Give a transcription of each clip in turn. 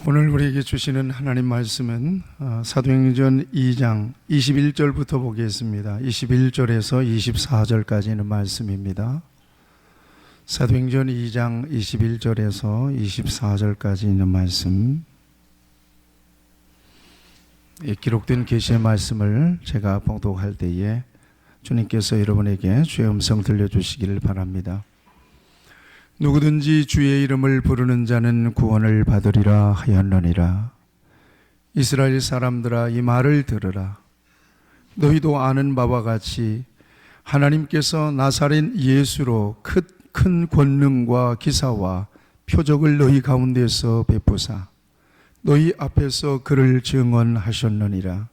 오늘 우리에게 주시는 하나님 말씀은 사도행전 2장 21절부터 보겠습니다. 21절에서 24절까지 있는 말씀입니다. 사도행전 2장 21절에서 24절까지 있는 말씀, 기록된 계시의 말씀을 제가 봉독할 때에 주님께서 여러분에게 주의 음성 들려주시기를 바랍니다. 누구든지 주의 이름을 부르는 자는 구원을 받으리라 하였느니라. 이스라엘 사람들아, 이 말을 들으라. 너희도 아는 바와 같이 하나님께서 나사렛 예수로 큰 권능과 기사와 표적을 너희 가운데서 베푸사 너희 앞에서 그를 증언하셨느니라.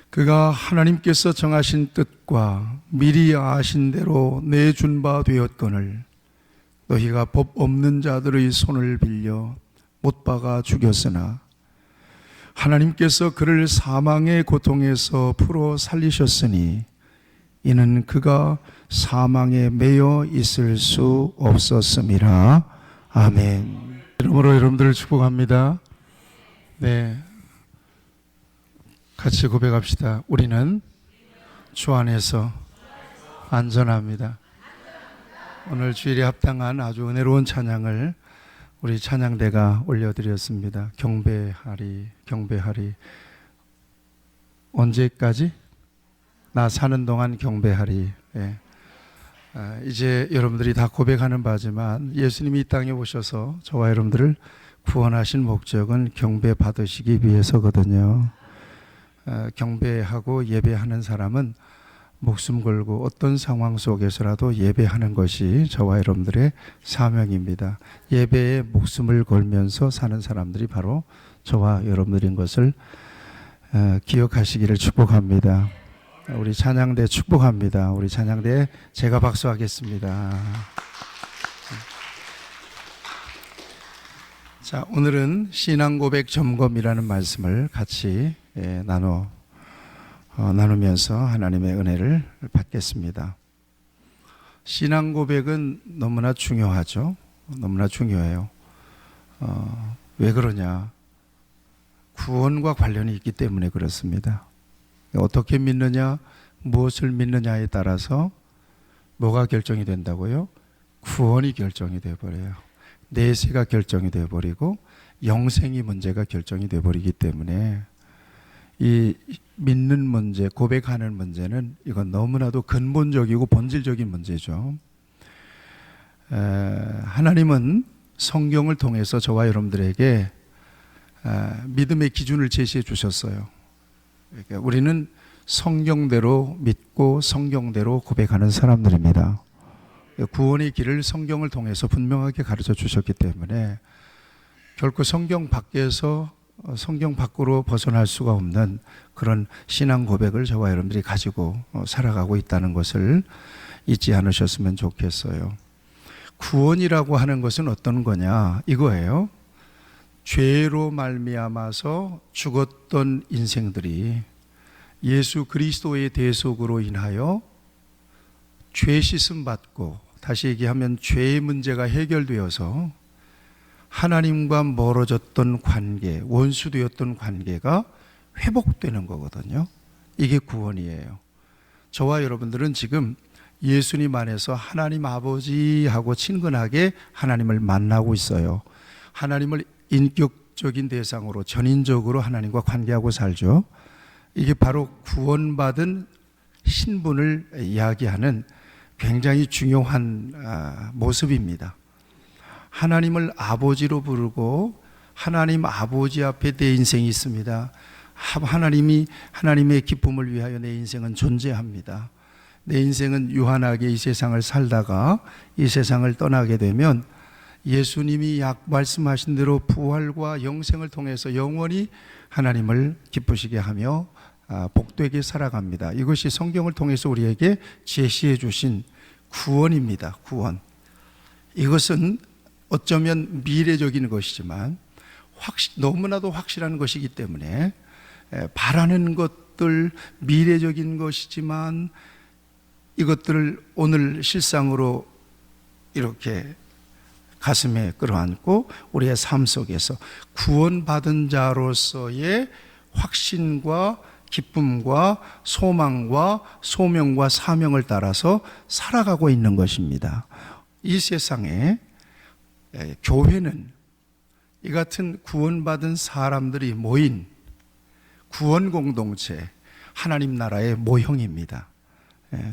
그가 하나님께서 정하신 뜻과 미리 아신 대로 내준 바 되었거늘 너희가 법 없는 자들의 손을 빌려 못 박아 죽였으나 하나님께서 그를 사망의 고통에서 풀어 살리셨으니 이는 그가 사망에 매여 있을 수 없었음이라. 아멘. 이름으로 여러분들을 축복합니다. 네, 같이 고백합시다. 우리는 주 안에서 안전합니다. 오늘 주일에 합당한 아주 은혜로운 찬양을 우리 찬양대가 올려드렸습니다. 경배하리 경배하리. 언제까지? 나 사는 동안 경배하리. 예. 이제 여러분들이 다 고백하는 바지만 예수님이 이 땅에 오셔서 저와 여러분들을 구원하신 목적은 경배 받으시기 위해서거든요. 경배하고 예배하는 사람은 목숨 걸고 어떤 상황 속에서라도 예배하는 것이 저와 여러분들의 사명입니다. 예배에 목숨을 걸면서 사는 사람들이 바로 저와 여러분들인 것을 기억하시기를 축복합니다. 우리 찬양대 축복합니다. 우리 찬양대 제가 박수하겠습니다. 자, 오늘은 신앙고백 점검이라는 말씀을 같이 나누면서 하나님의 은혜를 받겠습니다. 신앙고백은 너무나 중요하죠. 너무나 중요해요. 왜 그러냐? 구원과 관련이 있기 때문에 그렇습니다. 어떻게 믿느냐, 무엇을 믿느냐에 따라서 뭐가 결정이 된다고요? 구원이 결정이 되어버려요. 내세가 결정이 되어버리고 영생이 문제가 결정이 되어버리기 때문에 이 믿는 문제, 고백하는 문제는 이건 너무나도 근본적이고 본질적인 문제죠. 하나님은 성경을 통해서 저와 여러분들에게 믿음의 기준을 제시해 주셨어요. 그러니까 우리는 성경대로 믿고 성경대로 고백하는 사람들입니다. 구원의 길을 성경을 통해서 분명하게 가르쳐 주셨기 때문에 결코 성경 밖으로 벗어날 수가 없는 그런 신앙 고백을 저와 여러분들이 가지고 살아가고 있다는 것을 잊지 않으셨으면 좋겠어요. 구원이라고 하는 것은 어떤 거냐? 이거예요. 죄로 말미암아서 죽었던 인생들이 예수 그리스도의 대속으로 인하여 죄 씻음 받고, 다시 얘기하면 죄의 문제가 해결되어서 하나님과 멀어졌던 관계, 원수되었던 관계가 회복되는 거거든요. 이게 구원이에요. 저와 여러분들은 지금 예수님 안에서 하나님 아버지하고 친근하게 하나님을 만나고 있어요. 하나님을 인격적인 대상으로 전인적으로 하나님과 관계하고 살죠. 이게 바로 구원받은 신분을 이야기하는 굉장히 중요한 모습입니다. 하나님을 아버지로 부르고 하나님 아버지 앞에 내 인생이 있습니다. 하나님의 기쁨을 위하여 내 인생은 존재합니다. 내 인생은 유한하게 이 세상을 살다가 이 세상을 떠나게 되면 예수님이 말씀하신 대로 부활과 영생을 통해서 영원히 하나님을 기쁘시게 하며 복되게 살아갑니다. 이것이 성경을 통해서 우리에게 제시해 주신 구원입니다. 구원. 이것은 어쩌면 미래적인 것이지만 너무나도 확실한 것이기 때문에 바라는 것들 미래적인 것이지만 이것들을 오늘 실상으로 이렇게 가슴에 끌어안고 우리의 삶 속에서 구원받은 자로서의 확신과 기쁨과 소망과 소명과 사명을 따라서 살아가고 있는 것입니다. 이 세상에 교회는 이 같은 구원받은 사람들이 모인 구원 공동체, 하나님 나라의 모형입니다.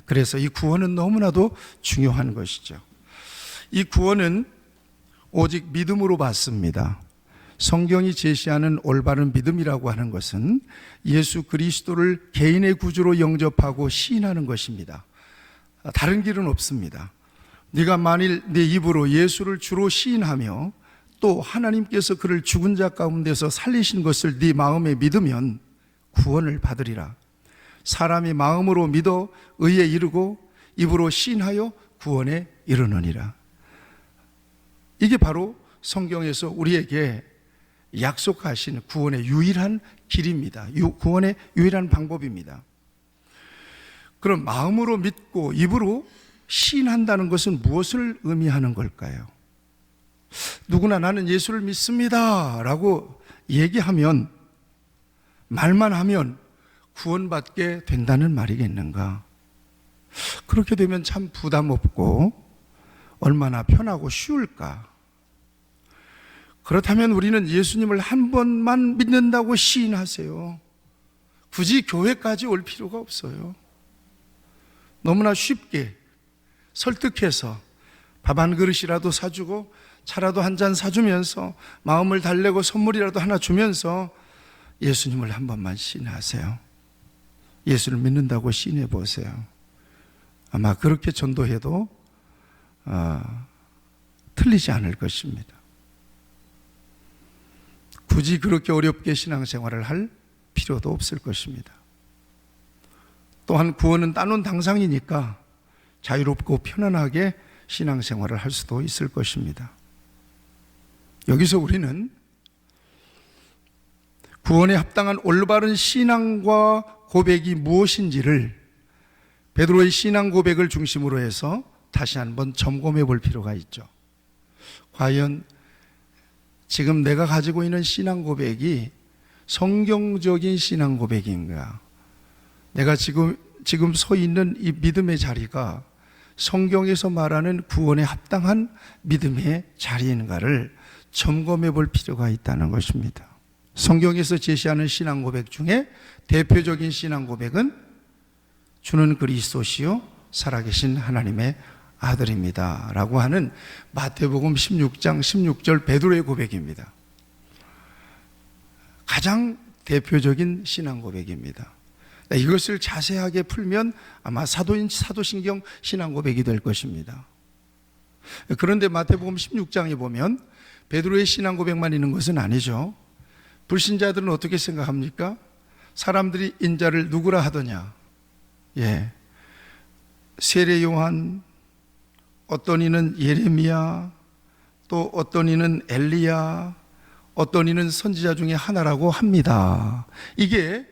그래서 이 구원은 너무나도 중요한 것이죠. 이 구원은 오직 믿음으로 받습니다. 성경이 제시하는 올바른 믿음이라고 하는 것은 예수 그리스도를 개인의 구주로 영접하고 시인하는 것입니다. 다른 길은 없습니다. 네가 만일 네 입으로 예수를 주로 시인하며 또 하나님께서 그를 죽은 자 가운데서 살리신 것을 네 마음에 믿으면 구원을 받으리라. 사람이 마음으로 믿어 의에 이르고 입으로 시인하여 구원에 이르느니라. 이게 바로 성경에서 우리에게 약속하신 구원의 유일한 길입니다. 구원의 유일한 방법입니다. 그럼 마음으로 믿고 입으로 시인한다는 것은 무엇을 의미하는 걸까요? 누구나 나는 예수를 믿습니다 라고 얘기하면, 말만 하면 구원받게 된다는 말이겠는가? 그렇게 되면 참 부담 없고 얼마나 편하고 쉬울까? 그렇다면 우리는 예수님을 한 번만 믿는다고 시인하세요. 굳이 교회까지 올 필요가 없어요. 너무나 쉽게 설득해서 밥 한 그릇이라도 사주고 차라도 한 잔 사주면서 마음을 달래고 선물이라도 하나 주면서 예수님을 한 번만 시인하세요. 예수를 믿는다고 시인해 보세요. 아마 그렇게 전도해도 틀리지 않을 것입니다. 굳이 그렇게 어렵게 신앙생활을 할 필요도 없을 것입니다. 또한 구원은 따놓은 당상이니까 자유롭고 편안하게 신앙생활을 할 수도 있을 것입니다. 여기서 우리는 구원에 합당한 올바른 신앙과 고백이 무엇인지를 베드로의 신앙 고백을 중심으로 해서 다시 한번 점검해 볼 필요가 있죠. 과연 지금 내가 가지고 있는 신앙 고백이 성경적인 신앙 고백인가? 내가 지금 서 있는 이 믿음의 자리가 성경에서 말하는 구원에 합당한 믿음의 자리인가를 점검해 볼 필요가 있다는 것입니다. 성경에서 제시하는 신앙 고백 중에 대표적인 신앙 고백은 주는 그리스도시요 살아계신 하나님의 아들입니다 라고 하는 마태복음 16장 16절 베드로의 고백입니다. 가장 대표적인 신앙 고백입니다. 이것을 자세하게 풀면 아마 사도신경 신앙 고백이 될 것입니다. 그런데 마태복음 16장에 보면 베드로의 신앙 고백만 있는 것은 아니죠. 불신자들은 어떻게 생각합니까? 사람들이 인자를 누구라 하더냐? 세례 요한, 어떤 이는 예레미야, 또 어떤 이는 엘리야, 어떤 이는 선지자 중에 하나라고 합니다. 이게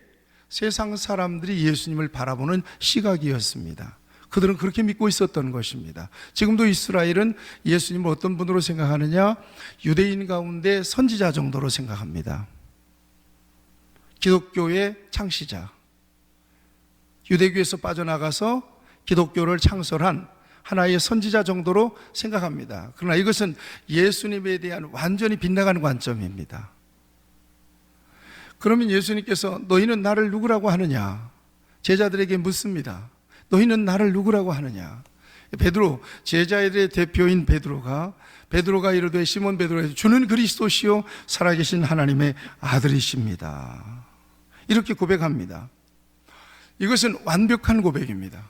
세상 사람들이 예수님을 바라보는 시각이었습니다. 그들은 그렇게 믿고 있었던 것입니다. 지금도 이스라엘은 예수님을 어떤 분으로 생각하느냐? 유대인 가운데 선지자 정도로 생각합니다. 기독교의 창시자, 유대교에서 빠져나가서 기독교를 창설한 하나의 선지자 정도로 생각합니다. 그러나 이것은 예수님에 대한 완전히 빗나가는 관점입니다. 그러면 예수님께서 너희는 나를 누구라고 하느냐? 제자들에게 묻습니다. 너희는 나를 누구라고 하느냐? 베드로, 제자들의 대표인 베드로가 이르되 시몬 베드로에게 주는 그리스도시요 살아계신 하나님의 아들이십니다. 이렇게 고백합니다. 이것은 완벽한 고백입니다.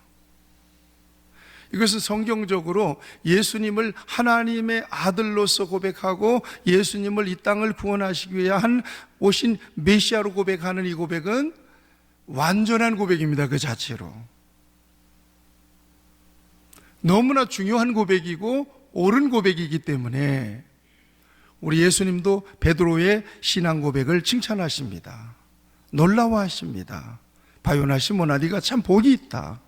이것은 성경적으로 예수님을 하나님의 아들로서 고백하고 예수님을 이 땅을 구원하시기 위한 오신 메시아로 고백하는 이 고백은 완전한 고백입니다. 그 자체로. 너무나 중요한 고백이고 옳은 고백이기 때문에 우리 예수님도 베드로의 신앙 고백을 칭찬하십니다. 놀라워하십니다. 바요나 시몬아 네가 참 복이 있다.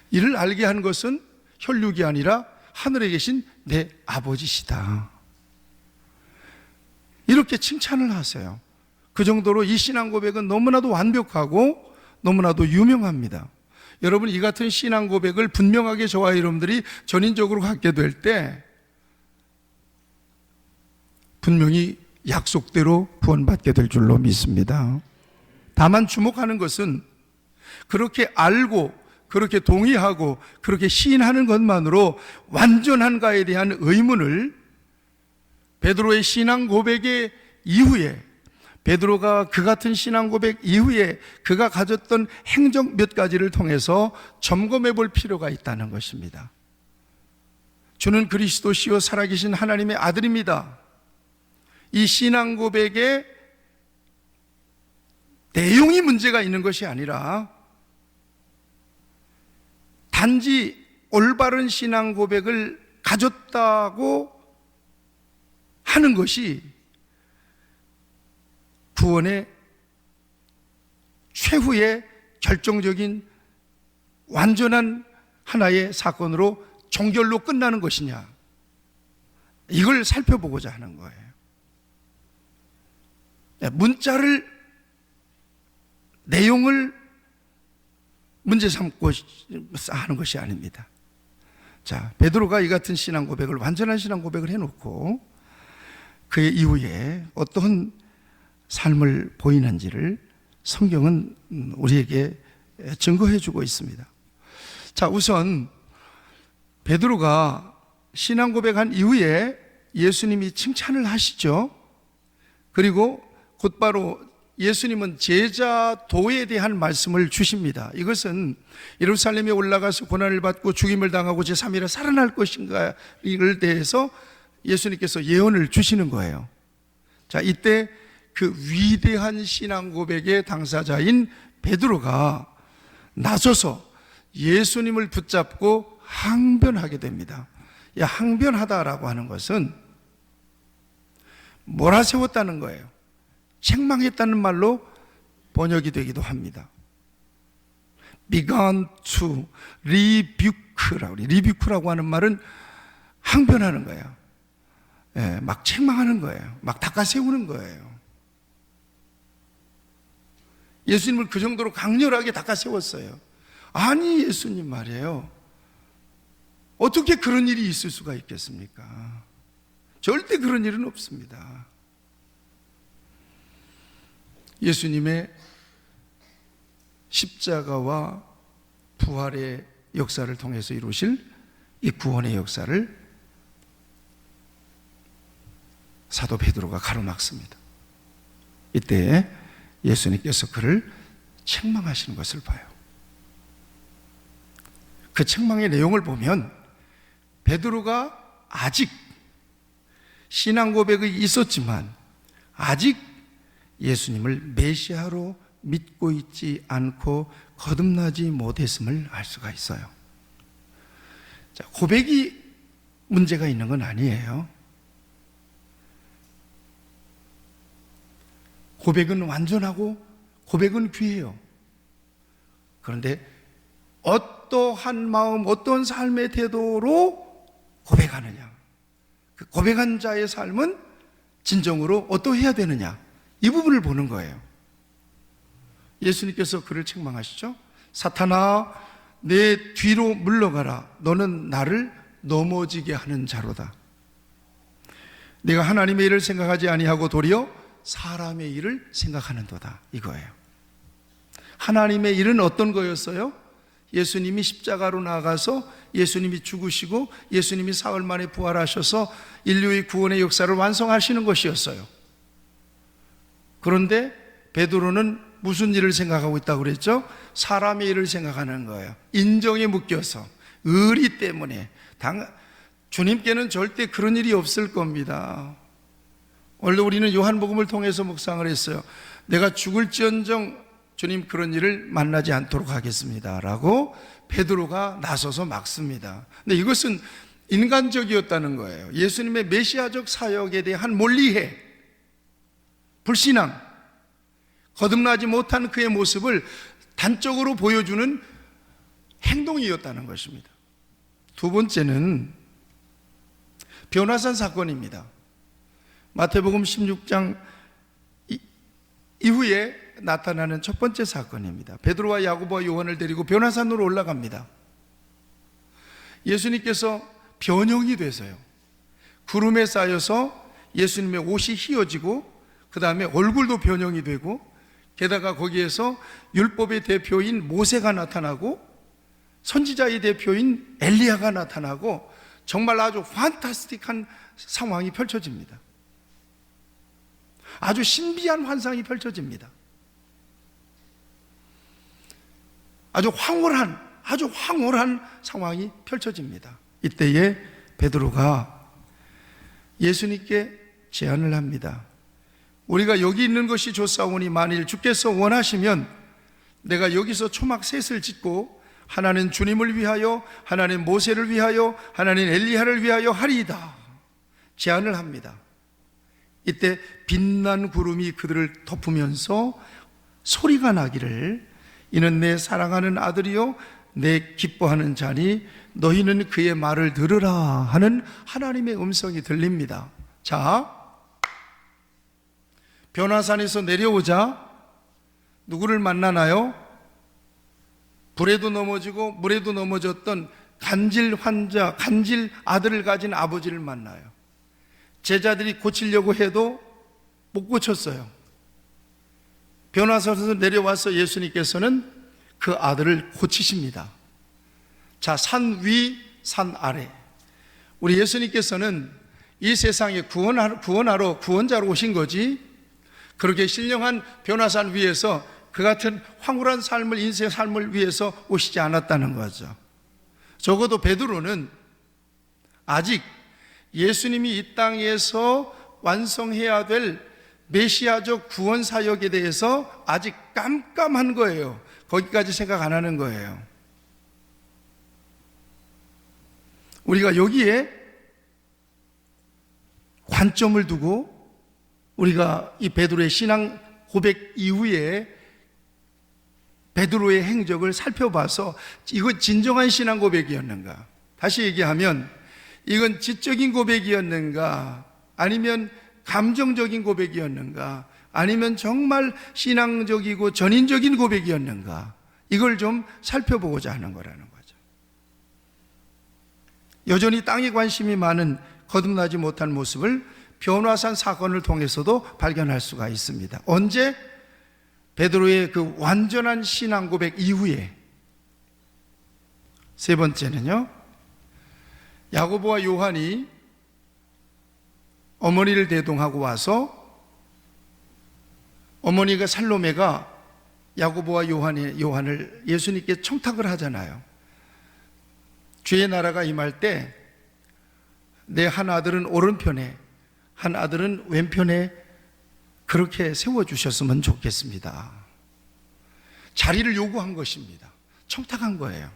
이를 알게 한 것은 혈육이 아니라 하늘에 계신 내 아버지시다. 이렇게 칭찬을 하세요. 그 정도로 이 신앙 고백은 너무나도 완벽하고 너무나도 유명합니다. 여러분, 이 같은 신앙 고백을 분명하게 저와 여러분들이 전인적으로 갖게 될 때 분명히 약속대로 구원받게 될 줄로 믿습니다. 다만 주목하는 것은 그렇게 알고 그렇게 동의하고 그렇게 시인하는 것만으로 완전한가에 대한 의문을 베드로의 신앙 고백의 이후에, 베드로가 그 같은 신앙 고백 이후에 그가 가졌던 행적 몇 가지를 통해서 점검해 볼 필요가 있다는 것입니다. 주는 그리스도시요 살아계신 하나님의 아들입니다. 이 신앙 고백의 내용이 문제가 있는 것이 아니라 단지 올바른 신앙 고백을 가졌다고 하는 것이 구원의 최후의 결정적인 완전한 하나의 사건으로 종결로 끝나는 것이냐, 이걸 살펴보고자 하는 거예요. 문자를, 내용을 문제 삼고 하는 것이 아닙니다. 자, 베드로가 이 같은 신앙 고백을, 완전한 신앙 고백을 해놓고 그의 이후에 어떤 삶을 보이는지를 성경은 우리에게 증거해 주고 있습니다. 자, 우선 베드로가 신앙 고백한 이후에 예수님이 칭찬을 하시죠. 그리고 곧바로 예수님은 제자도에 대한 말씀을 주십니다. 이것은 예루살렘에 올라가서 고난을 받고 죽임을 당하고 제3일에 살아날 것인가, 이걸 대해서 예수님께서 예언을 주시는 거예요. 자, 이때 그 위대한 신앙 고백의 당사자인 베드로가 나서서 예수님을 붙잡고 항변하게 됩니다. 이 항변하다라고 하는 것은 몰아세웠다는 거예요. 책망했다는 말로 번역이 되기도 합니다. began to rebuke라고 하는 말은 항변하는 거예요. 예, 막 책망하는 거예요. 막 닦아세우는 거예요. 예수님을 그 정도로 강렬하게 닦아세웠어요. 아니, 예수님 말이에요. 어떻게 그런 일이 있을 수가 있겠습니까? 절대 그런 일은 없습니다. 예수님의 십자가와 부활의 역사를 통해서 이루실 이 구원의 역사를 사도 베드로가 가로막습니다. 이때 예수님께서 그를 책망하시는 것을 봐요. 그 책망의 내용을 보면 베드로가 아직 신앙 고백이 있었지만 아직 예수님을 메시아로 믿고 있지 않고 거듭나지 못했음을 알 수가 있어요. 자, 고백이 문제가 있는 건 아니에요. 고백은 완전하고 고백은 귀해요. 그런데 어떠한 마음, 어떤 삶의 태도로 고백하느냐, 그 고백한 자의 삶은 진정으로 어떠해야 되느냐, 이 부분을 보는 거예요. 예수님께서 그를 책망하시죠. 사탄아, 내 뒤로 물러가라. 너는 나를 넘어지게 하는 자로다. 네가 하나님의 일을 생각하지 아니하고 도리어 사람의 일을 생각하는도다, 이거예요. 하나님의 일은 어떤 거였어요? 예수님이 십자가로 나가서 예수님이 죽으시고 예수님이 사흘 만에 부활하셔서 인류의 구원의 역사를 완성하시는 것이었어요. 그런데 베드로는 무슨 일을 생각하고 있다고 그랬죠? 사람의 일을 생각하는 거예요. 인정에 묶여서, 의리 때문에. 주님께는 절대 그런 일이 없을 겁니다. 원래 우리는 요한복음을 통해서 묵상을 했어요. 내가 죽을지언정 주님 그런 일을 만나지 않도록 하겠습니다 라고 베드로가 나서서 막습니다. 근데 이것은 인간적이었다는 거예요. 예수님의 메시아적 사역에 대한 몰리해, 불신앙, 거듭나지 못한 그의 모습을 단적으로 보여주는 행동이었다는 것입니다. 두 번째는 변화산 사건입니다. 마태복음 16장 이후에 나타나는 첫 번째 사건입니다. 베드로와 야고보와 요한을 데리고 변화산으로 올라갑니다. 예수님께서 변형이 돼서요, 구름에 쌓여서 예수님의 옷이 휘어지고 그 다음에 얼굴도 변형이 되고, 게다가 거기에서 율법의 대표인 모세가 나타나고 선지자의 대표인 엘리야가 나타나고 정말 아주 판타스틱한 상황이 펼쳐집니다. 아주 신비한 환상이 펼쳐집니다. 아주 황홀한 상황이 펼쳐집니다. 이때에 베드로가 예수님께 제안을 합니다. 우리가 여기 있는 것이 좋사오니 만일 주께서 원하시면 내가 여기서 초막 셋을 짓고 하나는 주님을 위하여, 하나는 모세를 위하여, 하나는 엘리야를 위하여 하리이다 제안을 합니다. 이때 빛난 구름이 그들을 덮으면서 소리가 나기를, 이는 내 사랑하는 아들이요 내 기뻐하는 자니 너희는 그의 말을 들으라 하는 하나님의 음성이 들립니다. 자, 변화산에서 내려오자 누구를 만나나요? 불에도 넘어지고 물에도 넘어졌던 간질 환자, 간질 아들을 가진 아버지를 만나요. 제자들이 고치려고 해도 못 고쳤어요. 변화산에서 내려와서 예수님께서는 그 아들을 고치십니다. 자, 산 위, 산 아래. 우리 예수님께서는 이 세상에 구원하러 구원자로 오신 거지, 그렇게 신령한 변화산 위에서 그 같은 황홀한 삶을, 인생 삶을 위해서 오시지 않았다는 거죠. 적어도 베드로는 아직 예수님이 이 땅에서 완성해야 될 메시아적 구원 사역에 대해서 아직 깜깜한 거예요. 거기까지 생각 안 하는 거예요. 우리가 여기에 관점을 두고 우리가 이 베드로의 신앙 고백 이후에 베드로의 행적을 살펴봐서 이거 진정한 신앙 고백이었는가? 다시 얘기하면 이건 지적인 고백이었는가? 아니면 감정적인 고백이었는가? 아니면 정말 신앙적이고 전인적인 고백이었는가? 이걸 좀 살펴보고자 하는 거라는 거죠. 여전히 땅에 관심이 많은 거듭나지 못한 모습을 변화산 사건을 통해서도 발견할 수가 있습니다. 언제? 베드로의 그 완전한 신앙 고백 이후에. 세 번째는요, 야고보와 요한이 어머니를 대동하고 와서 어머니가 살로메가 야고보와 요한을 예수님께 청탁을 하잖아요. 주의 나라가 임할 때 내 한 아들은 오른편에 한 아들은 왼편에 그렇게 세워주셨으면 좋겠습니다. 자리를 요구한 것입니다. 청탁한 거예요.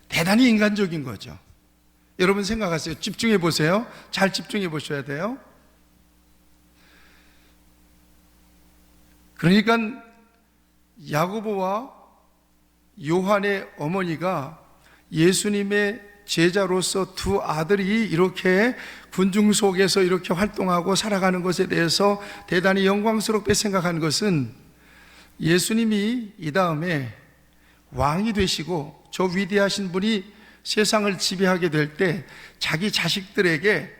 대단히 인간적인 거죠. 여러분 생각하세요. 집중해 보세요. 잘 집중해 보셔야 돼요. 그러니까 야고보와 요한의 어머니가 예수님의 제자로서 두 아들이 이렇게 군중 속에서 이렇게 활동하고 살아가는 것에 대해서 대단히 영광스럽게 생각한 것은 예수님이 이 다음에 왕이 되시고 저 위대하신 분이 세상을 지배하게 될 때 자기 자식들에게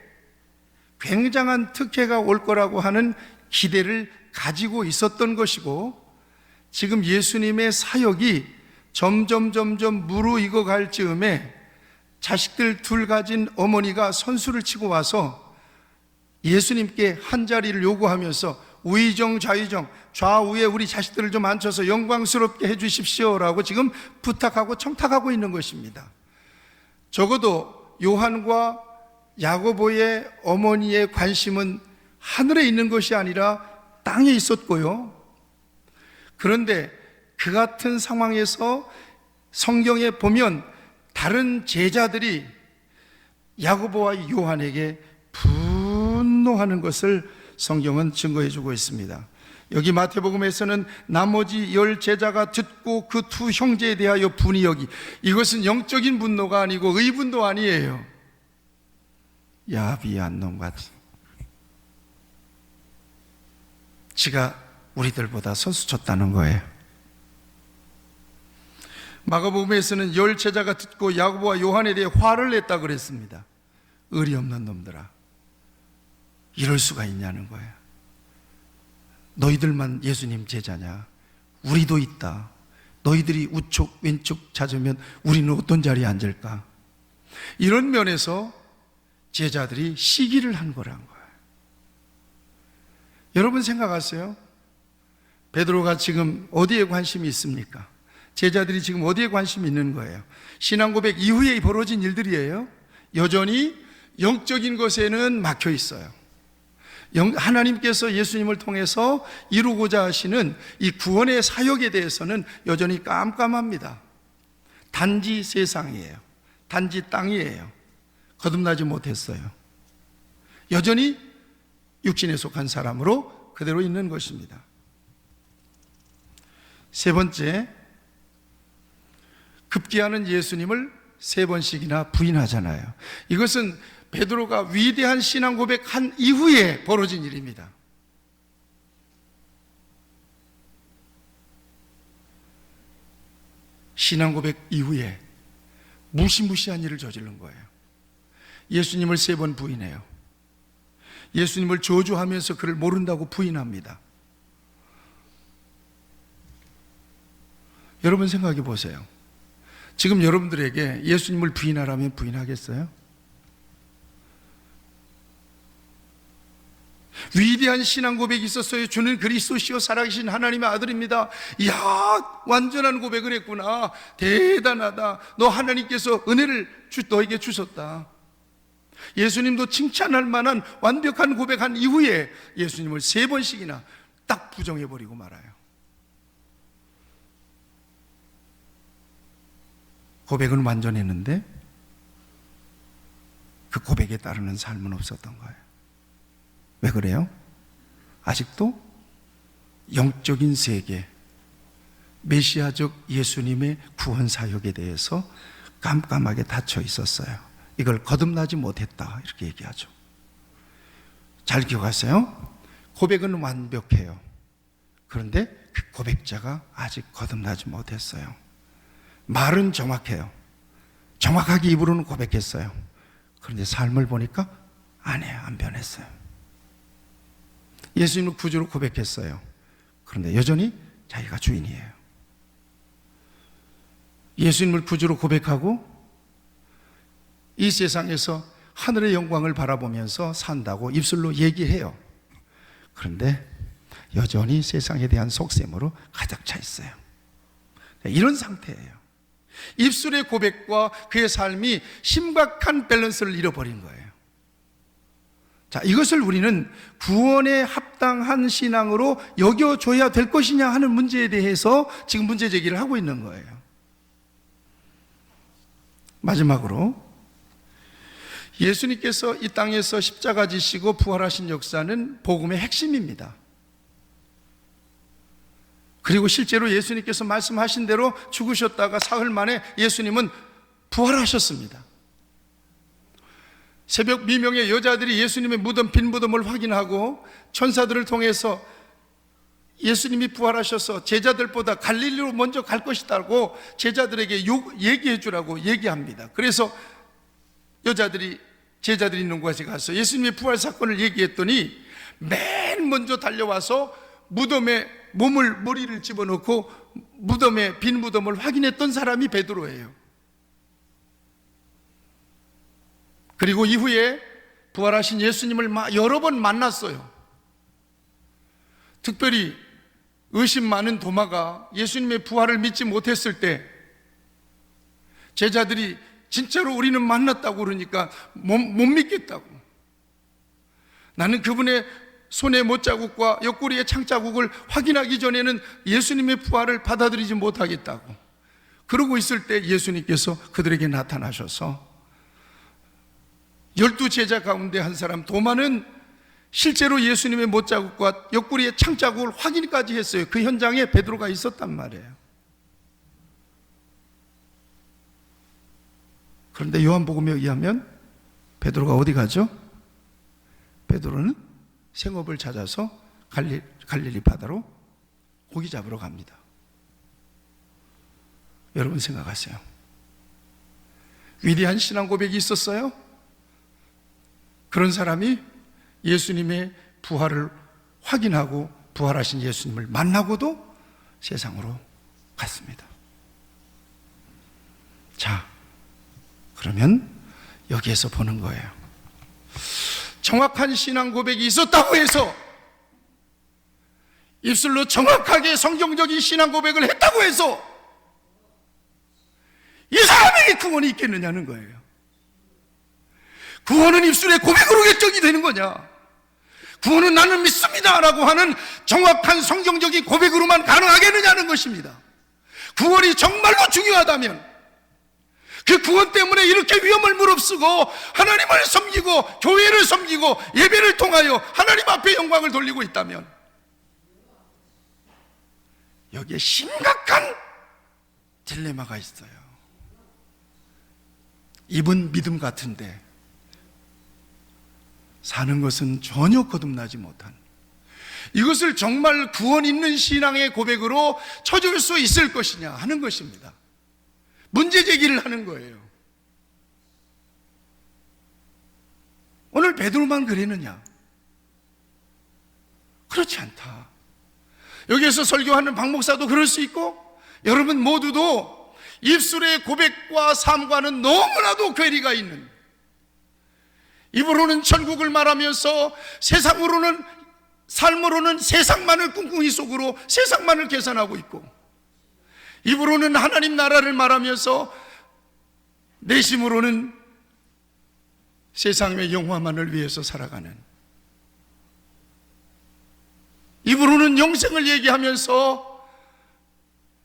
굉장한 특혜가 올 거라고 하는 기대를 가지고 있었던 것이고, 지금 예수님의 사역이 점점 무르익어 갈 즈음에 자식들 둘 가진 어머니가 선수를 치고 와서 예수님께 한 자리를 요구하면서 우의정 좌의정 좌우에 우리 자식들을 좀 앉혀서 영광스럽게 해주십시오라고 지금 부탁하고 청탁하고 있는 것입니다. 적어도 요한과 야고보의 어머니의 관심은 하늘에 있는 것이 아니라 땅에 있었고요. 그런데 그 같은 상황에서 성경에 보면 다른 제자들이 야고보와 요한에게 분노하는 것을 성경은 증거해 주고 있습니다. 여기 마태복음에서는 나머지 10 제자가 듣고 그 두 형제에 대하여 분이 여기, 이것은 영적인 분노가 아니고 의분도 아니에요. 야비한 놈같이. 지가 우리들보다 선수쳤다는 거예요. 마가복음에서는 10 제자가 듣고 야고보와 요한에 대해 화를 냈다 그랬습니다. 의리 없는 놈들아, 이럴 수가 있냐는 거예요. 너희들만 예수님 제자냐? 우리도 있다. 너희들이 우측 왼쪽 찾으면 우리는 어떤 자리에 앉을까? 이런 면에서 제자들이 시기를 한 거란 거예요. 여러분 생각하세요? 베드로가 지금 어디에 관심이 있습니까? 제자들이 지금 어디에 관심이 있는 거예요? 신앙 고백 이후에 벌어진 일들이에요. 여전히 영적인 것에는 막혀 있어요. 하나님께서 예수님을 통해서 이루고자 하시는 이 구원의 사역에 대해서는 여전히 깜깜합니다. 단지 세상이에요. 단지 땅이에요. 거듭나지 못했어요. 여전히 육신에 속한 사람으로 그대로 있는 것입니다. 세 번째, 급기야는 예수님을 3번씩이나 부인하잖아요. 이것은 베드로가 위대한 신앙 고백한 이후에 벌어진 일입니다. 신앙 고백 이후에 무시무시한 일을 저지른 거예요. 예수님을 3번 부인해요. 예수님을 저주하면서 그를 모른다고 부인합니다. 여러분 생각해 보세요. 지금 여러분들에게 예수님을 부인하라면 부인하겠어요? 위대한 신앙 고백이 있었어요. 주는 그리스도시요 살아계신 하나님의 아들입니다. 이야, 완전한 고백을 했구나. 대단하다. 너 하나님께서 은혜를 너에게 주셨다. 예수님도 칭찬할 만한 완벽한 고백한 이후에 예수님을 3번씩이나 딱 부정해버리고 말아요. 고백은 완전했는데 그 고백에 따르는 삶은 없었던 거예요. 왜 그래요? 아직도 영적인 세계, 메시아적 예수님의 구원 사역에 대해서 깜깜하게 닫혀 있었어요. 이걸 거듭나지 못했다 이렇게 얘기하죠. 잘 기억하세요. 고백은 완벽해요. 그런데 그 고백자가 아직 거듭나지 못했어요. 말은 정확해요. 정확하게 입으로는 고백했어요. 그런데 삶을 보니까 안 변했어요. 예수님을 구주로 고백했어요. 그런데 여전히 자기가 주인이에요. 예수님을 구주로 고백하고 이 세상에서 하늘의 영광을 바라보면서 산다고 입술로 얘기해요. 그런데 여전히 세상에 대한 속셈으로 가득 차 있어요. 이런 상태예요. 입술의 고백과 그의 삶이 심각한 밸런스를 잃어버린 거예요. 자, 이것을 우리는 구원에 합당한 신앙으로 여겨줘야 될 것이냐 하는 문제에 대해서 지금 문제 제기를 하고 있는 거예요. 마지막으로 예수님께서 이 땅에서 십자가 지시고 부활하신 역사는 복음의 핵심입니다. 그리고 실제로 예수님께서 말씀하신 대로 죽으셨다가 사흘 만에 예수님은 부활하셨습니다. 새벽 미명에 여자들이 예수님의 무덤, 빈 무덤을 확인하고 천사들을 통해서 예수님이 부활하셔서 제자들보다 갈릴리로 먼저 갈 것이라고 제자들에게 얘기해 주라고 얘기합니다. 그래서 제자들이 있는 곳에 가서 예수님의 부활 사건을 얘기했더니 맨 먼저 달려와서 무덤에 머리를 집어넣고 무덤에 빈 무덤을 확인했던 사람이 베드로예요. 그리고 이후에 부활하신 예수님을 여러 번 만났어요. 특별히 의심 많은 도마가 예수님의 부활을 믿지 못했을 때 제자들이 진짜로 우리는 만났다고 그러니까 못 믿겠다고. 나는 그분의 손의 못자국과 옆구리의 창자국을 확인하기 전에는 예수님의 부활을 받아들이지 못하겠다고. 그러고 있을 때 예수님께서 그들에게 나타나셔서 12 제자 가운데 한 사람 도마는 실제로 예수님의 못자국과 옆구리의 창자국을 확인까지 했어요. 그 현장에 베드로가 있었단 말이에요. 그런데 요한복음에 의하면 베드로가 어디 가죠? 베드로는 생업을 찾아서 갈릴리 바다로 고기 잡으러 갑니다. 여러분 생각하세요. 위대한 신앙 고백이 있었어요? 그런 사람이 예수님의 부활을 확인하고 부활하신 예수님을 만나고도 세상으로 갔습니다. 자, 그러면 여기에서 보는 거예요. 정확한 신앙 고백이 있었다고 해서, 입술로 정확하게 성경적인 신앙 고백을 했다고 해서 이 사람에게 구원이 있겠느냐는 거예요. 구원은 입술의 고백으로 결정이 되는 거냐? 구원은 나는 믿습니다 라고 하는 정확한 성경적인 고백으로만 가능하겠느냐는 것입니다. 구원이 정말로 중요하다면, 그 구원 때문에 이렇게 위험을 무릅쓰고 하나님을 섬기고 교회를 섬기고 예배를 통하여 하나님 앞에 영광을 돌리고 있다면, 여기에 심각한 딜레마가 있어요. 입은 믿음 같은데 사는 것은 전혀 거듭나지 못한, 이것을 정말 구원 있는 신앙의 고백으로 쳐줄 수 있을 것이냐 하는 것입니다. 문제 제기를 하는 거예요. 오늘 베드로만 그랬느냐? 그렇지 않다. 여기에서 설교하는 박 목사도 그럴 수 있고, 여러분 모두도 입술의 고백과 삶과는 너무나도 괴리가 있는, 입으로는 천국을 말하면서 세상으로는, 삶으로는 세상만을 꿍꿍이 속으로 세상만을 계산하고 있고, 입으로는 하나님 나라를 말하면서 내심으로는 세상의 영화만을 위해서 살아가는, 입으로는 영생을 얘기하면서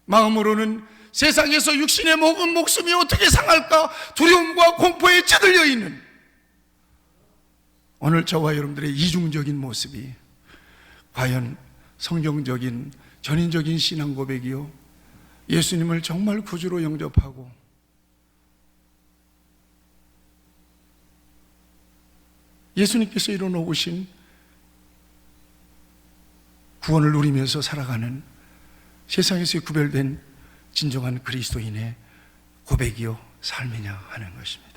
마음으로는 세상에서 육신의 먹은 목숨이 어떻게 상할까 두려움과 공포에 찌들려 있는, 오늘 저와 여러분들의 이중적인 모습이 과연 성경적인 전인적인 신앙 고백이요, 예수님을 정말 구주로 영접하고 예수님께서 이뤄놓으신 구원을 누리면서 살아가는 세상에서 구별된 진정한 그리스도인의 고백이요 삶이냐 하는 것입니다.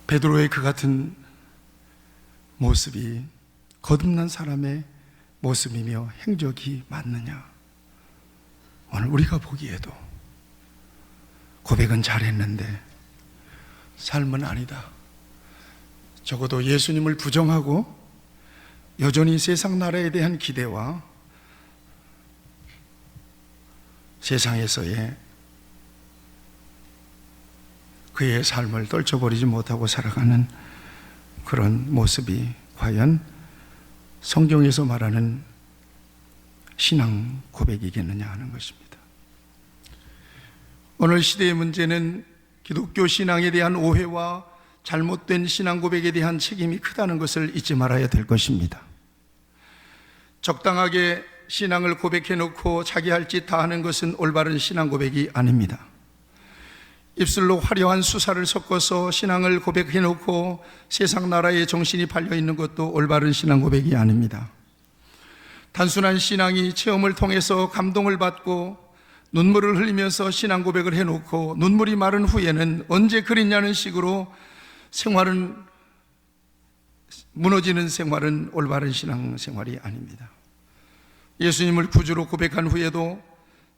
베드로의 그 같은 모습이 거듭난 사람의 모습이며 행적이 맞느냐? 오늘 우리가 보기에도 고백은 잘했는데 삶은 아니다. 적어도 예수님을 부정하고 여전히 세상 나라에 대한 기대와 세상에서의 그의 삶을 떨쳐버리지 못하고 살아가는 그런 모습이 과연 성경에서 말하는 신앙 고백이겠느냐 하는 것입니다. 오늘 시대의 문제는 기독교 신앙에 대한 오해와 잘못된 신앙 고백에 대한 책임이 크다는 것을 잊지 말아야 될 것입니다. 적당하게 신앙을 고백해놓고 자기 할 짓 다 하는 것은 올바른 신앙 고백이 아닙니다. 입술로 화려한 수사를 섞어서 신앙을 고백해놓고 세상 나라에 정신이 팔려있는 것도 올바른 신앙 고백이 아닙니다. 단순한 신앙이 체험을 통해서 감동을 받고 눈물을 흘리면서 신앙 고백을 해놓고 눈물이 마른 후에는 언제 그랬냐는 식으로 생활은 무너지는 생활은 올바른 신앙 생활이 아닙니다. 예수님을 구주로 고백한 후에도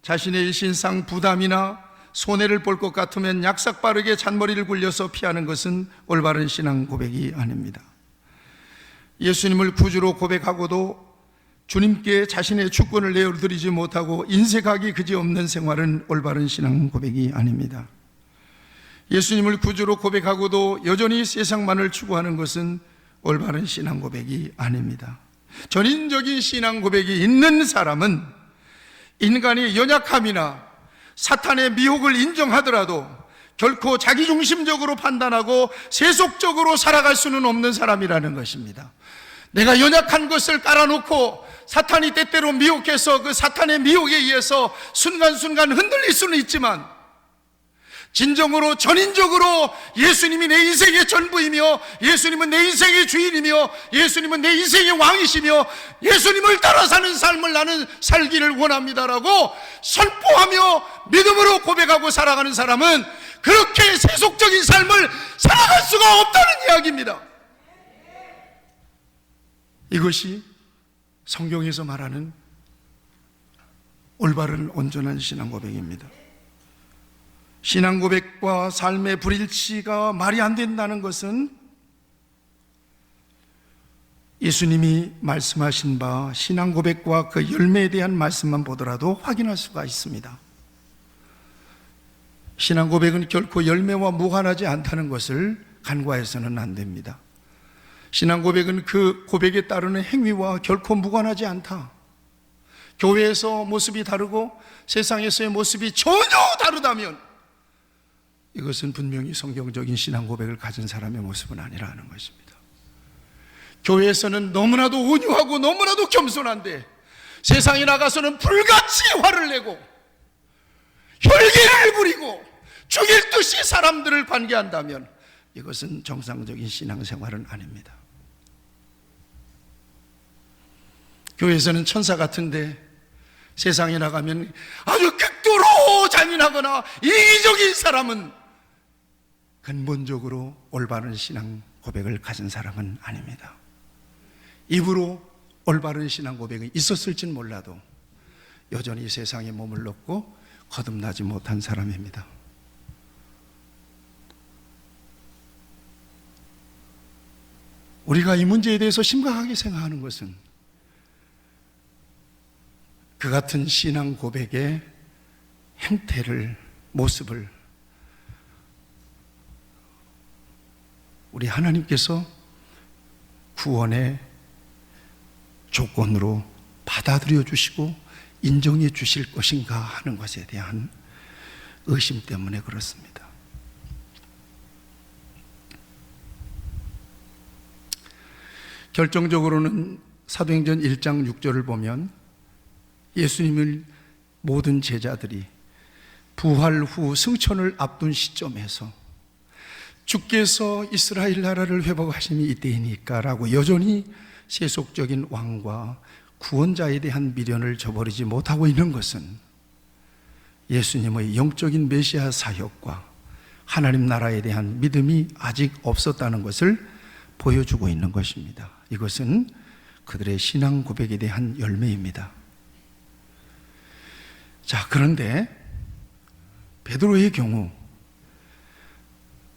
자신의 신상 부담이나 손해를 볼 것 같으면 약삭빠르게 잔머리를 굴려서 피하는 것은 올바른 신앙 고백이 아닙니다. 예수님을 구주로 고백하고도 주님께 자신의 주권을 내어드리지 못하고 인색하기 그지없는 생활은 올바른 신앙 고백이 아닙니다. 예수님을 구주로 고백하고도 여전히 세상만을 추구하는 것은 올바른 신앙 고백이 아닙니다. 전인적인 신앙 고백이 있는 사람은 인간의 연약함이나 사탄의 미혹을 인정하더라도 결코 자기중심적으로 판단하고 세속적으로 살아갈 수는 없는 사람이라는 것입니다. 내가 연약한 것을 깔아놓고 사탄이 때때로 미혹해서 그 사탄의 미혹에 의해서 순간순간 흔들릴 수는 있지만, 진정으로 전인적으로 예수님이 내 인생의 전부이며, 예수님은 내 인생의 주인이며, 예수님은 내 인생의 왕이시며, 예수님을 따라 사는 삶을 나는 살기를 원합니다라고 선포하며 믿음으로 고백하고 살아가는 사람은 그렇게 세속적인 삶을 살아갈 수가 없다는 이야기입니다. 이것이 성경에서 말하는 올바른 온전한 신앙 고백입니다. 신앙 고백과 삶의 불일치가 말이 안 된다는 것은 예수님이 말씀하신 바 신앙 고백과 그 열매에 대한 말씀만 보더라도 확인할 수가 있습니다. 신앙 고백은 결코 열매와 무관하지 않다는 것을 간과해서는 안 됩니다. 신앙 고백은 그 고백에 따르는 행위와 결코 무관하지 않다. 교회에서 모습이 다르고 세상에서의 모습이 전혀 다르다면 이것은 분명히 성경적인 신앙 고백을 가진 사람의 모습은 아니라는 것입니다. 교회에서는 너무나도 온유하고 너무나도 겸손한데 세상에 나가서는 불같이 화를 내고 혈기를 부리고 죽일 듯이 사람들을 관계한다면 이것은 정상적인 신앙생활은 아닙니다. 교회에서는 천사 같은데 세상에 나가면 아주 극도로 잔인하거나 이기적인 사람은 근본적으로 올바른 신앙 고백을 가진 사람은 아닙니다. 입으로 올바른 신앙 고백이 있었을진 몰라도 여전히 세상에 몸을 넣고 거듭나지 못한 사람입니다. 우리가 이 문제에 대해서 심각하게 생각하는 것은 그 같은 신앙 고백의 행태를, 모습을 우리 하나님께서 구원의 조건으로 받아들여 주시고 인정해 주실 것인가 하는 것에 대한 의심 때문에 그렇습니다. 결정적으로는 사도행전 1장 6절을 보면 예수님을 모든 제자들이 부활 후 승천을 앞둔 시점에서 주께서 이스라엘 나라를 회복하심이 이때이니까 라고 여전히 세속적인 왕과 구원자에 대한 미련을 저버리지 못하고 있는 것은 예수님의 영적인 메시아 사역과 하나님 나라에 대한 믿음이 아직 없었다는 것을 보여주고 있는 것입니다. 이것은 그들의 신앙 고백에 대한 열매입니다. 자, 그런데 베드로의 경우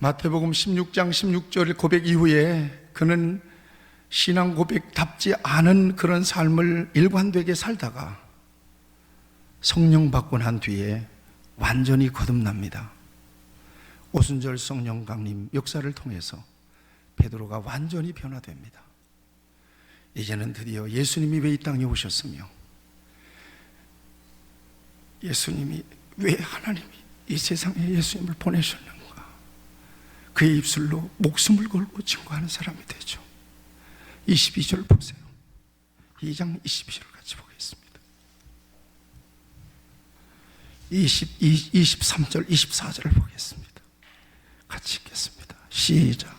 마태복음 16장 16절 고백 이후에 그는 신앙 고백답지 않은 그런 삶을 일관되게 살다가 성령 받고 난 뒤에 완전히 거듭납니다. 오순절 성령 강림 역사를 통해서 베드로가 완전히 변화됩니다. 이제는 드디어 예수님이 왜 이 땅에 오셨으며 예수님이 왜 하나님이 이 세상에 예수님을 보내셨는가, 그의 입술로 목숨을 걸고 증거하는 사람이 되죠. 22절 보세요. 2장 22절 같이 보겠습니다. 23절 24절을 보겠습니다. 같이 읽겠습니다. 시작.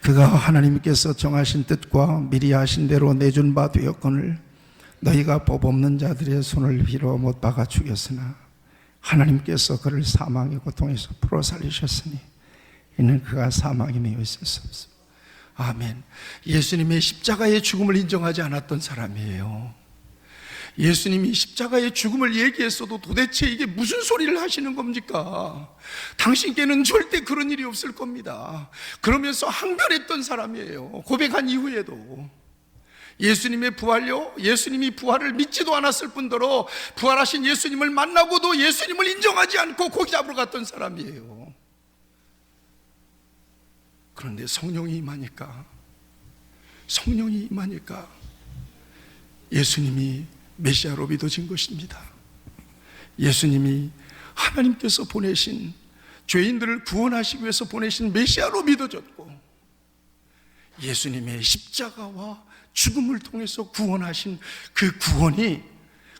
그가 하나님께서 정하신 뜻과 미리 하신 대로 내준 바 되었거늘 너희가 법 없는 자들의 손을 빌어 못 박아 죽였으나 하나님께서 그를 사망의 고통에서 풀어 살리셨으니 이는 그가 사망에 매여 있을 수 없습니다. 아멘. 예수님의 십자가의 죽음을 인정하지 않았던 사람이에요. 예수님이 십자가의 죽음을 얘기했어도 도대체 이게 무슨 소리를 하시는 겁니까? 당신께는 절대 그런 일이 없을 겁니다. 그러면서 항변했던 사람이에요. 고백한 이후에도. 예수님의 부활요? 예수님이 부활을 믿지도 않았을 뿐더러 부활하신 예수님을 만나고도 예수님을 인정하지 않고 고기 잡으러 갔던 사람이에요. 그런데 성령이 임하니까 예수님이 메시아로 믿어진 것입니다. 예수님이 하나님께서 보내신, 죄인들을 구원하시기 위해서 보내신 메시아로 믿어졌고 예수님의 십자가와 죽음을 통해서 구원하신 그 구원이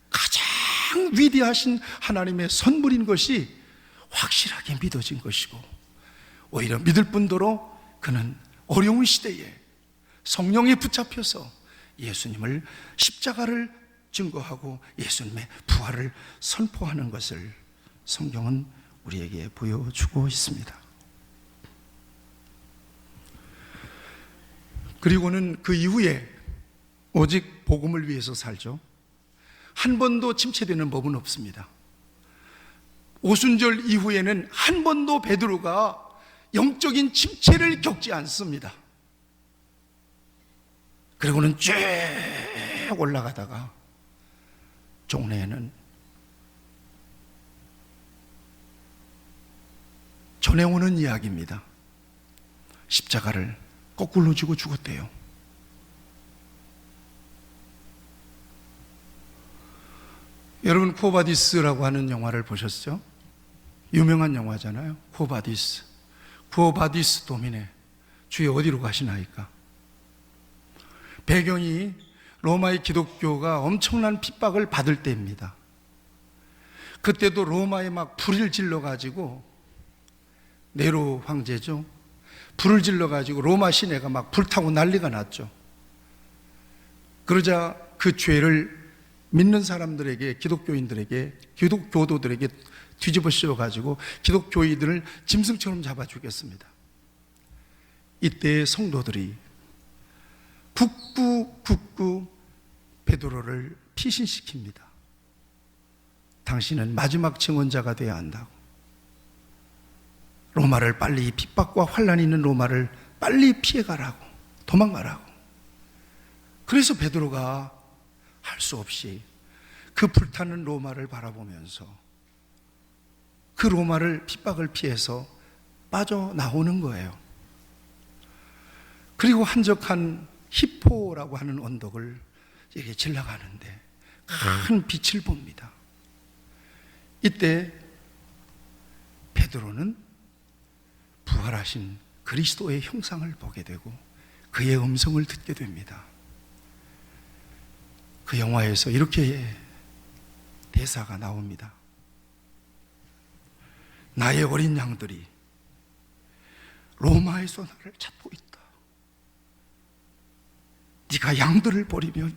가장 위대하신 하나님의 선물인 것이 확실하게 믿어진 것이고, 오히려 믿을 뿐더러 그는 어려운 시대에 성령에 붙잡혀서 예수님을 십자가를 증거하고 예수님의 부활을 선포하는 것을 성경은 우리에게 보여주고 있습니다. 그리고는 그 이후에 오직 복음을 위해서 살죠. 한 번도 침체되는 법은 없습니다. 오순절 이후에는 한 번도 베드로가 영적인 침체를 겪지 않습니다. 그리고는 쭉 올라가다가 종래에는 전해오는 이야기입니다. 십자가를 거꾸로 지고 죽었대요. 여러분, 쿠오바디스라고 하는 영화를 보셨죠? 유명한 영화잖아요. 쿠오바디스. 쿠오바디스 도미네. 주여 어디로 가시나이까? 배경이 로마의 기독교가 엄청난 핍박을 받을 때입니다. 그때도 로마에 막 불을 질러가지고, 네로 황제죠, 불을 질러가지고 로마 시내가 막 불타고 난리가 났죠. 그러자 그 죄를 믿는 사람들에게, 기독교인들에게, 기독교도들에게 뒤집어 씌워가지고 기독교인들을 짐승처럼 잡아 죽였습니다. 이때 성도들이 굳고 베드로를 피신시킵니다. 당신은 마지막 증언자가 되어야 한다고. 로마를 빨리, 핍박과 환란이 있는 로마를 빨리 피해가라고, 도망가라고. 그래서 베드로가 할 수 없이 그 불타는 로마를 바라보면서 그 로마를, 핍박을 피해서 빠져나오는 거예요. 그리고 한적한 히포라고 하는 언덕을 이렇게 질러가는데 큰 빛을 봅니다. 이때 베드로는 부활하신 그리스도의 형상을 보게 되고 그의 음성을 듣게 됩니다. 그 영화에서 이렇게 대사가 나옵니다. 나의 어린 양들이 로마에서 나를 찾고 있다. 네가 양들을 버리면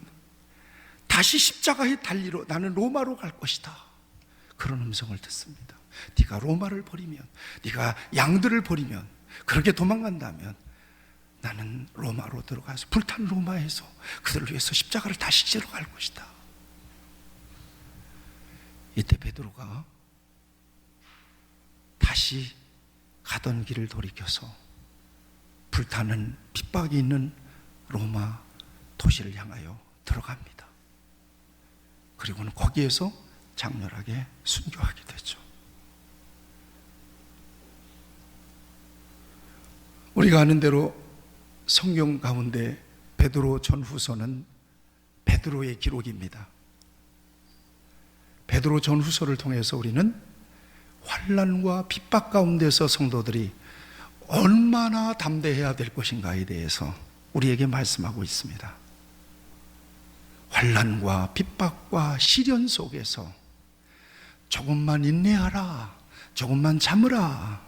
다시 십자가에 달리러 나는 로마로 갈 것이다. 그런 음성을 듣습니다. 네가 로마를 버리면, 네가 양들을 버리면, 그렇게 도망간다면 나는 로마로 들어가서 불탄 로마에서 그들을 위해서 십자가를 다시 지러 갈 것이다. 이때 베드로가 다시 가던 길을 돌이켜서 불타는 핍박이 있는 로마 도시를 향하여 들어갑니다. 그리고는 거기에서 장렬하게 순교하게 되죠. 우리가 아는 대로 성경 가운데 베드로 전후서는 베드로의 기록입니다. 베드로 전후서를 통해서 우리는 환난과 핍박 가운데서 성도들이 얼마나 담대해야 될 것인가에 대해서 우리에게 말씀하고 있습니다. 환난과 핍박과 시련 속에서 조금만 인내하라, 조금만 참으라,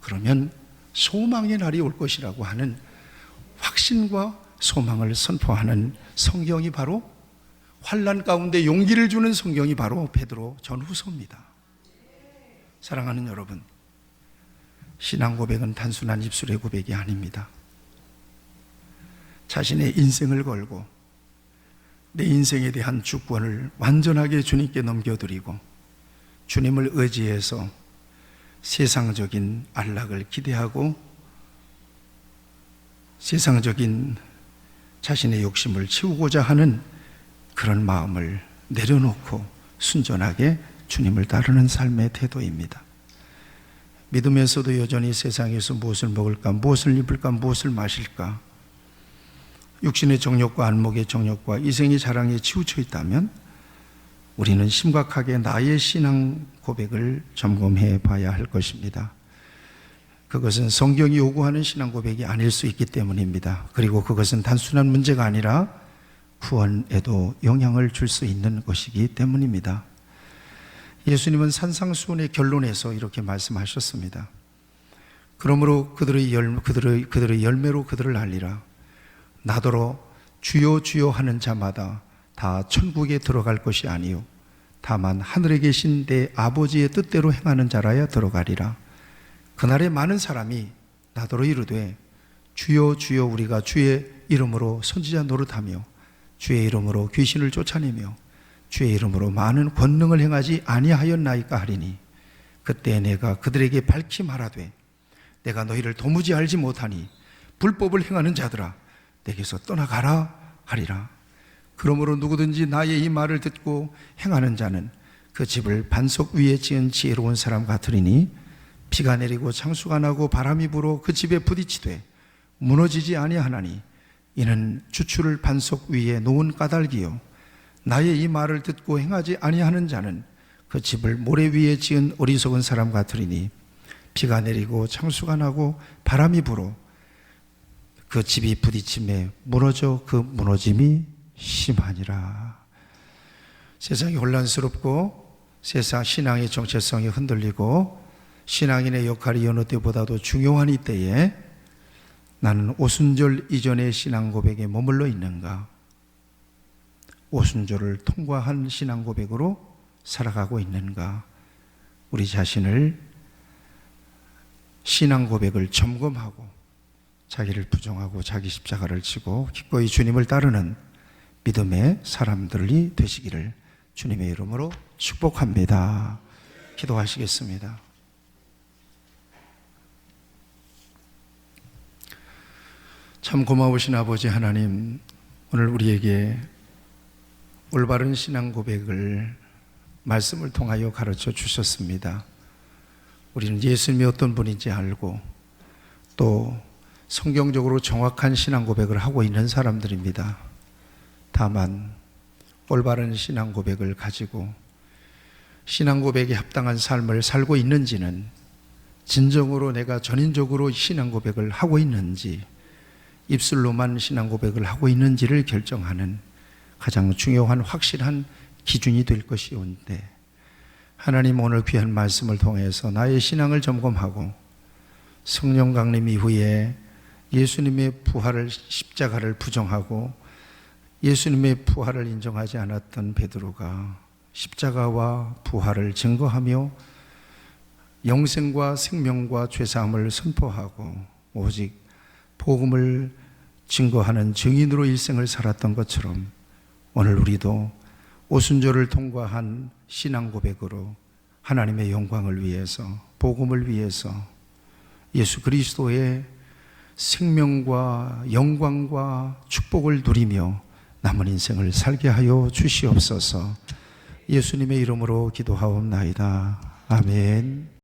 그러면 소망의 날이 올 것이라고 하는 확신과 소망을 선포하는 성경이 바로, 환난 가운데 용기를 주는 성경이 바로 베드로 전후서입니다. 사랑하는 여러분, 신앙 고백은 단순한 입술의 고백이 아닙니다. 자신의 인생을 걸고 내 인생에 대한 주권을 완전하게 주님께 넘겨드리고 주님을 의지해서 세상적인 안락을 기대하고 세상적인 자신의 욕심을 채우고자 하는 그런 마음을 내려놓고 순전하게 주님을 따르는 삶의 태도입니다. 믿으면서도 여전히 세상에서 무엇을 먹을까, 무엇을 입을까, 무엇을 마실까, 육신의 정욕과 안목의 정욕과 이생의 자랑에 치우쳐 있다면 우리는 심각하게 나의 신앙 고백을 점검해 봐야 할 것입니다. 그것은 성경이 요구하는 신앙 고백이 아닐 수 있기 때문입니다. 그리고 그것은 단순한 문제가 아니라 구원에도 영향을 줄 수 있는 것이기 때문입니다. 예수님은 산상수훈의 결론에서 이렇게 말씀하셨습니다. 그러므로 그들의 열매로 그들을 알리라. 나더러 주여 주여 하는 자마다 다 천국에 들어갈 것이 아니요 다만 하늘에 계신 내 아버지의 뜻대로 행하는 자라야 들어가리라. 그날에 많은 사람이 나더러 이르되 주여 주여 우리가 주의 이름으로 선지자 노릇하며 주의 이름으로 귀신을 쫓아내며 주의 이름으로 많은 권능을 행하지 아니하였나이까 하리니 그때 내가 그들에게 밝히 말하되 내가 너희를 도무지 알지 못하니 불법을 행하는 자들아 내게서 떠나가라 하리라. 그러므로 누구든지 나의 이 말을 듣고 행하는 자는 그 집을 반석 위에 지은 지혜로운 사람 같으리니 비가 내리고 창수가 나고 바람이 불어 그 집에 부딪히되 무너지지 아니하나니 이는 주추를 반석 위에 놓은 까닭이요 나의 이 말을 듣고 행하지 아니하는 자는 그 집을 모래 위에 지은 어리석은 사람 같으리니 비가 내리고 창수가 나고 바람이 불어 그 집이 부딪힘에 무너져 그 무너짐이 심하니라. 세상이 혼란스럽고 세상 신앙의 정체성이 흔들리고 신앙인의 역할이 여느 때보다도 중요한 이때에 나는 오순절 이전의 신앙 고백에 머물러 있는가? 오순절을 통과한 신앙 고백으로 살아가고 있는가? 우리 자신을 신앙 고백을 점검하고 자기를 부정하고 자기 십자가를 지고 기꺼이 주님을 따르는 믿음의 사람들이 되시기를 주님의 이름으로 축복합니다. 기도하시겠습니다. 참 고마우신 아버지 하나님, 오늘 우리에게 올바른 신앙 고백을 말씀을 통하여 가르쳐 주셨습니다. 우리는 예수님이 어떤 분인지 알고 또 성경적으로 정확한 신앙 고백을 하고 있는 사람들입니다. 다만 올바른 신앙 고백을 가지고 신앙 고백에 합당한 삶을 살고 있는지는 진정으로 내가 전인적으로 신앙 고백을 하고 있는지 입술로만 신앙 고백을 하고 있는지를 결정하는 가장 중요한 확실한 기준이 될 것이온데 하나님 오늘 귀한 말씀을 통해서 나의 신앙을 점검하고 성령 강림 이후에 예수님의 부활을 십자가를 부정하고 예수님의 부활을 인정하지 않았던 베드로가 십자가와 부활을 증거하며 영생과 생명과 죄사함을 선포하고 오직 복음을 증거하는 증인으로 일생을 살았던 것처럼 오늘 우리도 오순절을 통과한 신앙 고백으로 하나님의 영광을 위해서 복음을 위해서 예수 그리스도의 생명과 영광과 축복을 누리며 남은 인생을 살게 하여 주시옵소서. 예수님의 이름으로 기도하옵나이다. 아멘.